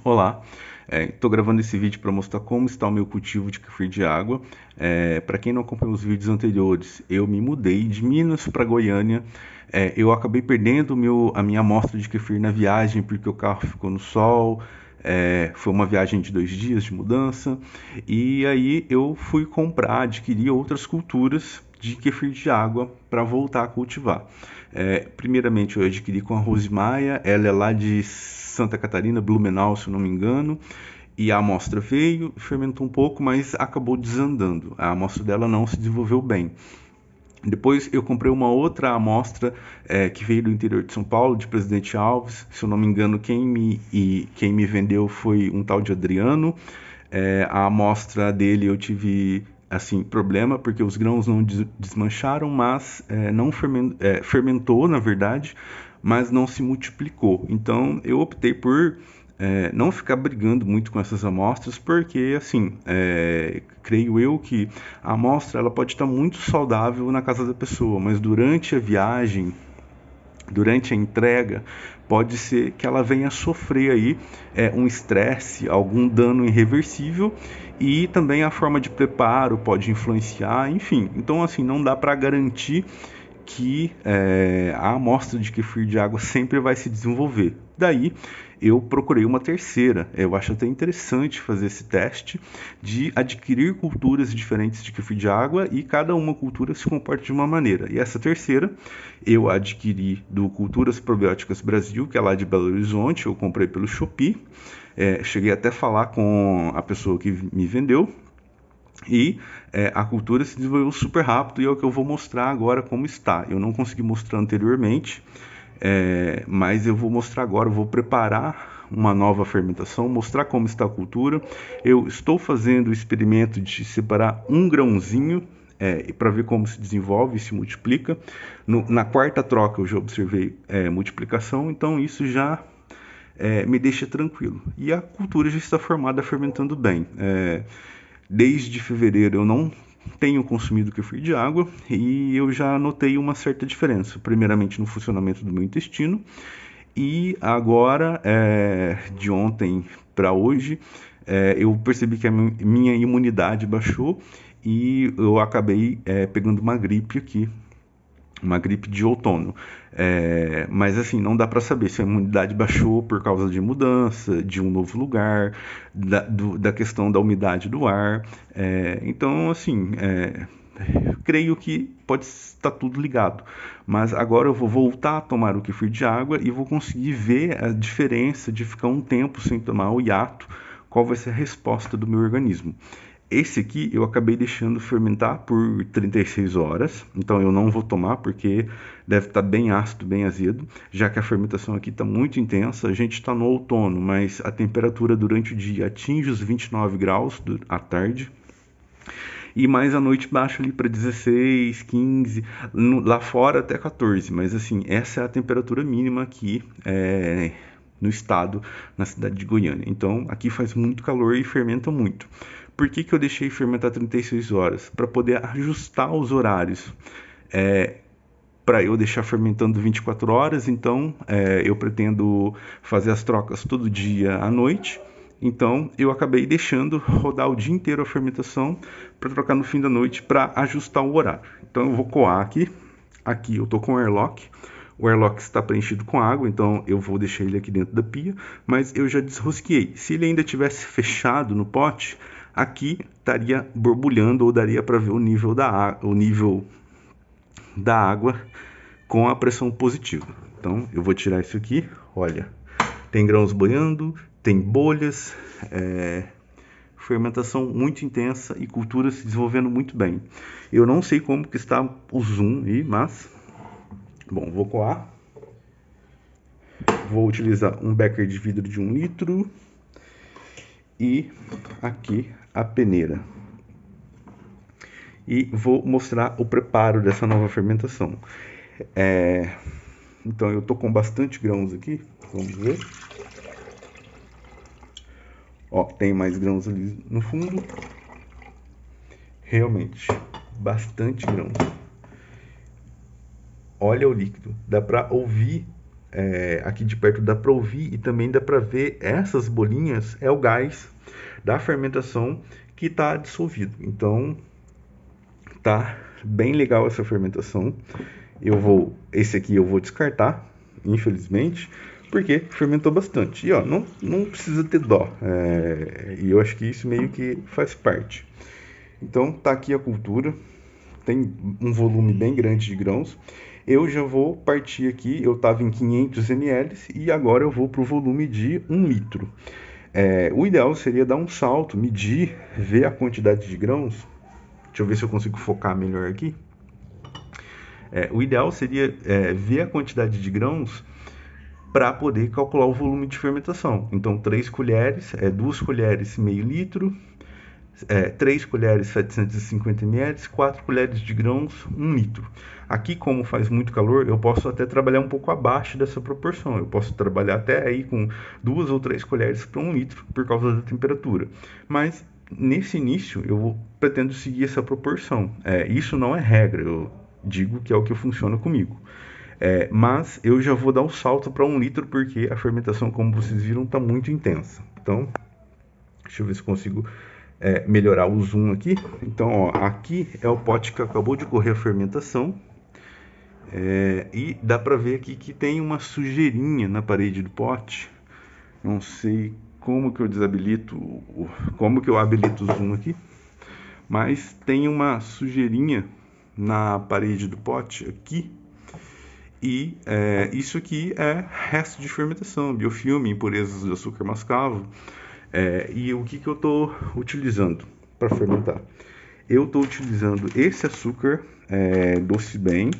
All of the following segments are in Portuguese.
Olá, estou gravando esse vídeo para mostrar como está o meu cultivo de kefir de água. Para quem não acompanhou os vídeos anteriores, eu me mudei de Minas para Goiânia. Eu acabei perdendo a minha amostra de kefir na viagem porque o carro ficou no sol. Foi uma viagem de 2 dias de mudança. E aí eu fui comprar, adquirir outras culturas de kefir de água para voltar a cultivar. Primeiramente eu adquiri com a Rosimaia, ela é lá de Santa Catarina, Blumenau, se eu não me engano, e a amostra veio, fermentou um pouco, mas acabou desandando. A amostra dela não se desenvolveu bem. Depois eu comprei uma outra amostra que veio do interior de São Paulo, de Presidente Alves. Se eu não me engano, quem me vendeu foi um tal de Adriano. A amostra dele eu tive assim problema porque os grãos não desmancharam, mas não fermentou, na verdade, mas não se multiplicou. Então eu optei por não ficar brigando muito com essas amostras, porque assim, creio eu que a amostra ela pode estar muito saudável na casa da pessoa, mas durante a viagem, durante a entrega, pode ser que ela venha sofrer aí um estresse, algum dano irreversível, e também a forma de preparo pode influenciar, enfim. Então assim, não dá para garantir que a amostra de kefir de água sempre vai se desenvolver. Daí eu procurei uma terceira. Eu acho até interessante fazer esse teste de adquirir culturas diferentes de kefir de água e cada uma cultura se comporta de uma maneira. E essa terceira eu adquiri do Culturas Probióticas Brasil, que é lá de Belo Horizonte. Eu comprei pelo Shopee. Cheguei até a falar com a pessoa que me vendeu. E a cultura se desenvolveu super rápido e é o que eu vou mostrar agora como está. Eu não consegui mostrar anteriormente, mas eu vou mostrar agora. Eu vou preparar uma nova fermentação, mostrar como está a cultura. Eu estou fazendo o experimento de separar um grãozinho para ver como se desenvolve e se multiplica. Na quarta troca eu já observei multiplicação, então isso já me deixa tranquilo. E a cultura já está formada, fermentando bem. Desde fevereiro eu não tenho consumido kefir de água e eu já notei uma certa diferença, primeiramente no funcionamento do meu intestino e agora, de ontem para hoje, eu percebi que a minha imunidade baixou e eu acabei pegando uma gripe aqui, uma gripe de outono. Mas assim, não dá para saber se a imunidade baixou por causa de mudança, de um novo lugar, da questão da umidade do ar. Então, assim, creio que pode estar tudo ligado. Mas agora eu vou voltar a tomar o kefir de água e vou conseguir ver a diferença de ficar um tempo sem tomar o hiato, qual vai ser a resposta do meu organismo. Esse aqui eu acabei deixando fermentar por 36 horas, então eu não vou tomar porque deve estar bem ácido, bem azedo, já que a fermentação aqui está muito intensa. A gente está no outono, mas a temperatura durante o dia atinge os 29 graus à tarde, e mais à noite baixa ali para 16, 15, lá fora até 14, mas assim, essa é a temperatura mínima aqui no estado, na cidade de Goiânia. Então aqui faz muito calor e fermenta muito. Por que eu deixei fermentar 36 horas? Para poder ajustar os horários. Para eu deixar fermentando 24 horas, então eu pretendo fazer as trocas todo dia à noite. Então eu acabei deixando rodar o dia inteiro a fermentação para trocar no fim da noite para ajustar o horário. Então eu vou coar aqui. Aqui eu estou com o airlock. O airlock está preenchido com água, então eu vou deixar ele aqui dentro da pia, mas eu já desrosqueei. Se ele ainda tivesse fechado no pote, aqui estaria borbulhando ou daria para ver o nível da água com a pressão positiva. Então eu vou tirar isso aqui. Olha, tem grãos boiando, tem bolhas, fermentação muito intensa e cultura se desenvolvendo muito bem. Eu não sei como que está o zoom aí, mas bom, vou coar. Vou utilizar um becker de vidro de 1 litro e aqui a peneira. E vou mostrar o preparo dessa nova fermentação. Então eu tô com bastante grãos aqui, vamos ver. Ó, tem mais grãos ali no fundo. Realmente, bastante grãos. Olha o líquido, dá para ouvir aqui de perto dá para ouvir e também dá para ver essas bolinhas, é o gás da fermentação que está dissolvido. Então tá bem legal essa fermentação. Esse aqui eu vou descartar, infelizmente, porque fermentou bastante. E ó, não precisa ter dó. E eu acho que isso meio que faz parte. Então tá aqui a cultura, tem um volume bem grande de grãos. Eu já vou partir aqui, eu estava em 500 ml e agora eu vou para o volume de 1 litro. O ideal seria dar um salto, medir, ver a quantidade de grãos. Deixa eu ver se eu consigo focar melhor aqui. O ideal seria ver a quantidade de grãos para poder calcular o volume de fermentação. Então, 3 colheres, 2 colheres meio litro, 3 colheres 750 ml, 4 colheres de grãos 1 litro. Aqui, como faz muito calor, eu posso até trabalhar um pouco abaixo dessa proporção. Eu posso trabalhar até aí com 2 ou 3 colheres para 1 litro por causa da temperatura. Mas nesse início eu pretendo seguir essa proporção. Isso não é regra, eu digo que é o que funciona comigo. Mas eu já vou dar um salto para 1 litro porque a fermentação, como vocês viram, está muito intensa. Então, deixa eu ver se consigo melhorar o zoom aqui. Então, ó, aqui é o pote que acabou de correr a fermentação. E dá para ver aqui que tem uma sujeirinha na parede do pote. Não sei como que eu como que eu habilito o zoom aqui, mas tem uma sujeirinha na parede do pote aqui. E isso aqui é resto de fermentação, biofilme, impurezas de açúcar mascavo. E o que eu estou utilizando para fermentar? Eu estou utilizando esse açúcar Doce Bem.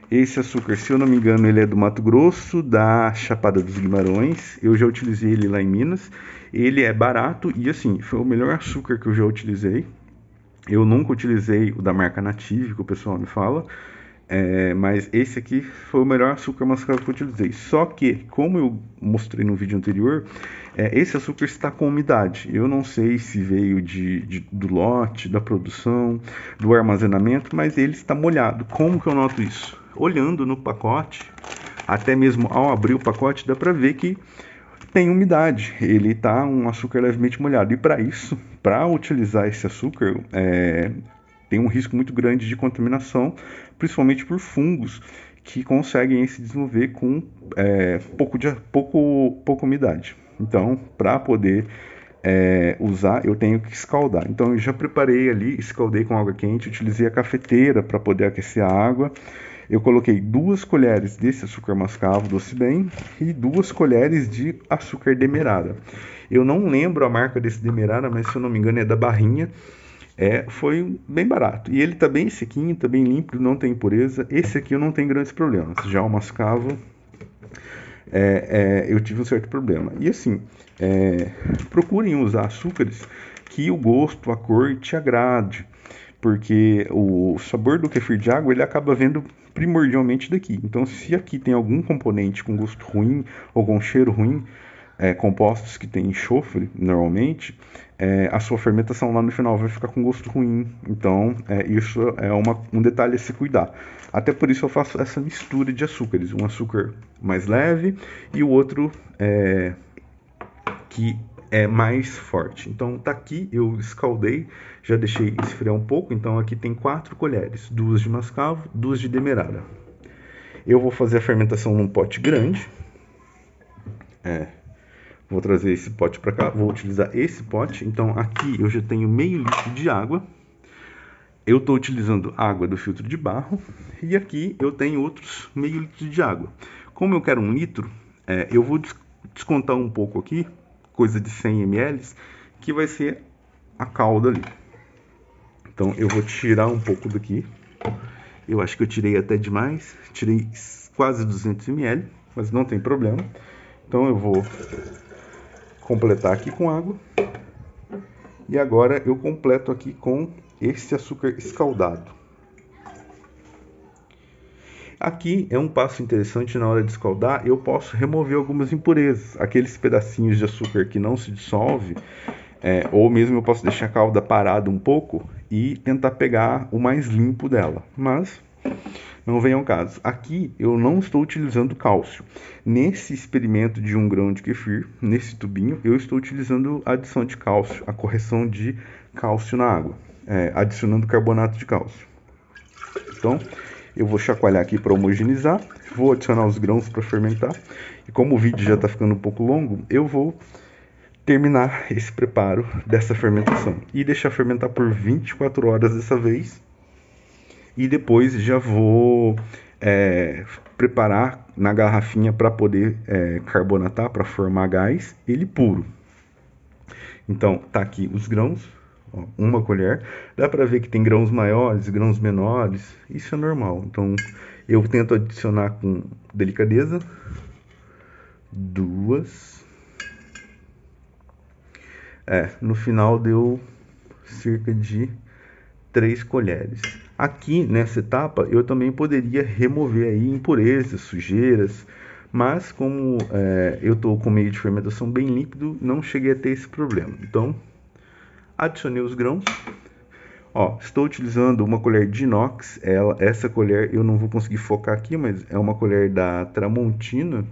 Esse açúcar, se eu não me engano, ele é do Mato Grosso, da Chapada dos Guimarães. Eu já utilizei ele lá em Minas. Ele é barato e, assim, foi o melhor açúcar que eu já utilizei. Eu nunca utilizei o da marca Native, que o pessoal me fala. Mas esse aqui foi o melhor açúcar mascavo que eu utilizei. Só que, como eu mostrei no vídeo anterior, esse açúcar está com umidade. Eu não sei se veio do lote, da produção, do armazenamento, mas ele está molhado. Como que eu noto isso? Olhando no pacote, até mesmo ao abrir o pacote, dá para ver que tem umidade. Ele está um açúcar levemente molhado. E para isso, para utilizar esse açúcar, tem um risco muito grande de contaminação, principalmente por fungos que conseguem se desenvolver com pouca umidade. Então, para poder usar, eu tenho que escaldar. Então, eu já preparei ali, escaldei com água quente, utilizei a cafeteira para poder aquecer a água. Eu coloquei 2 colheres desse açúcar mascavo Doce Bem e 2 colheres de açúcar demerara. Eu não lembro a marca desse demerara, mas se eu não me engano é da Barrinha. Foi bem barato. E ele tá bem sequinho, tá bem limpo, não tem impureza. Esse aqui eu não tenho grandes problemas. Já o mascavo, eu tive um certo problema. E assim, procurem usar açúcares que o gosto, a cor te agrade. Porque o sabor do kefir de água, ele acaba vendo primordialmente daqui. Então, se aqui tem algum componente com gosto ruim ou com cheiro ruim, compostos que têm enxofre, normalmente, a sua fermentação lá no final vai ficar com gosto ruim. Então, isso é um detalhe a se cuidar. Até por isso eu faço essa mistura de açúcares. Um açúcar mais leve e o outro que é mais forte. Então, tá aqui, eu escaldei, já deixei esfriar um pouco. Então, aqui tem 4 colheres, 2 de mascavo, 2 de demerara. Eu vou fazer a fermentação num pote grande. Vou trazer esse pote para cá, vou utilizar esse pote. Então aqui eu já tenho meio litro de água. Eu estou utilizando água do filtro de barro. E aqui eu tenho outros meio litro de água. Como eu quero 1 litro, eu vou descontar um pouco aqui, coisa de 100 ml, que vai ser a calda ali. Então eu vou tirar um pouco daqui. Eu acho que eu tirei até demais. Tirei quase 200 ml, mas não tem problema. Então eu vou completar aqui com água. E agora eu completo aqui com esse açúcar escaldado. Aqui é um passo interessante na hora de escaldar. Eu posso remover algumas impurezas. Aqueles pedacinhos de açúcar que não se dissolve, ou mesmo eu posso deixar a calda parada um pouco e tentar pegar o mais limpo dela. Mas não vem ao caso. Aqui eu não estou utilizando cálcio. Nesse experimento de 1 grão de kefir, nesse tubinho, eu estou utilizando a adição de cálcio, a correção de cálcio na água, adicionando carbonato de cálcio. Então, eu vou chacoalhar aqui para homogeneizar, vou adicionar os grãos para fermentar. E como o vídeo já está ficando um pouco longo, eu vou terminar esse preparo dessa fermentação e deixar fermentar por 24 horas dessa vez. E depois já vou preparar na garrafinha para poder carbonatar, para formar gás, ele puro. Então, tá aqui os grãos, ó, 1 colher. Dá para ver que tem grãos maiores, grãos menores, isso é normal. Então, eu tento adicionar com delicadeza. 2. No final deu cerca de 3 colheres. Aqui nessa etapa eu também poderia remover aí impurezas, sujeiras, mas como eu estou com meio de fermentação bem líquido, não cheguei a ter esse problema. Então, adicionei os grãos. Ó, estou utilizando uma colher de inox. Essa colher eu não vou conseguir focar aqui, mas é uma colher da Tramontina.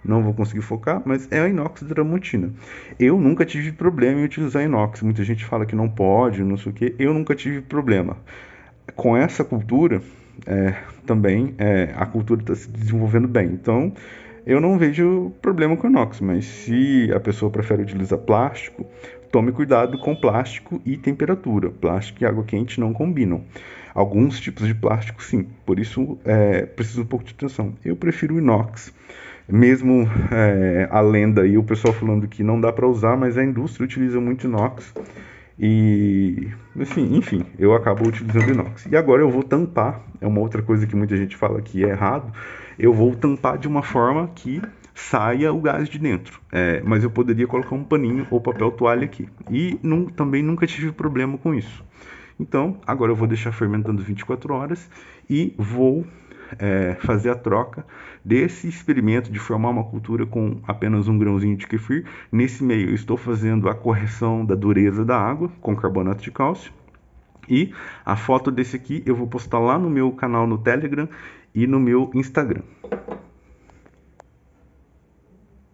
Não vou conseguir focar, mas é a inox da Tramontina. Eu nunca tive problema em utilizar inox. Muita gente fala que não pode, não sei o que. Eu nunca tive problema. Com essa cultura, também a cultura está se desenvolvendo bem. Então, eu não vejo problema com inox, mas se a pessoa prefere utilizar plástico, tome cuidado com plástico e temperatura. Plástico e água quente não combinam. Alguns tipos de plástico, sim. Por isso, precisa um pouco de atenção. Eu prefiro o inox. Mesmo a lenda aí, o pessoal falando que não dá para usar, mas a indústria utiliza muito inox. E, assim, enfim, eu acabo utilizando inox. E agora eu vou tampar, é uma outra coisa que muita gente fala que é errado. Eu vou tampar de uma forma que saia o gás de dentro. Mas eu poderia colocar um paninho ou papel toalha aqui. E também nunca tive problema com isso. Então, agora eu vou deixar fermentando 24 horas e vou fazer a troca desse experimento de formar uma cultura com apenas 1 grãozinho de kefir. Nesse meio eu estou fazendo a correção da dureza da água com carbonato de cálcio. E a foto desse aqui eu vou postar lá no meu canal no Telegram e no meu Instagram.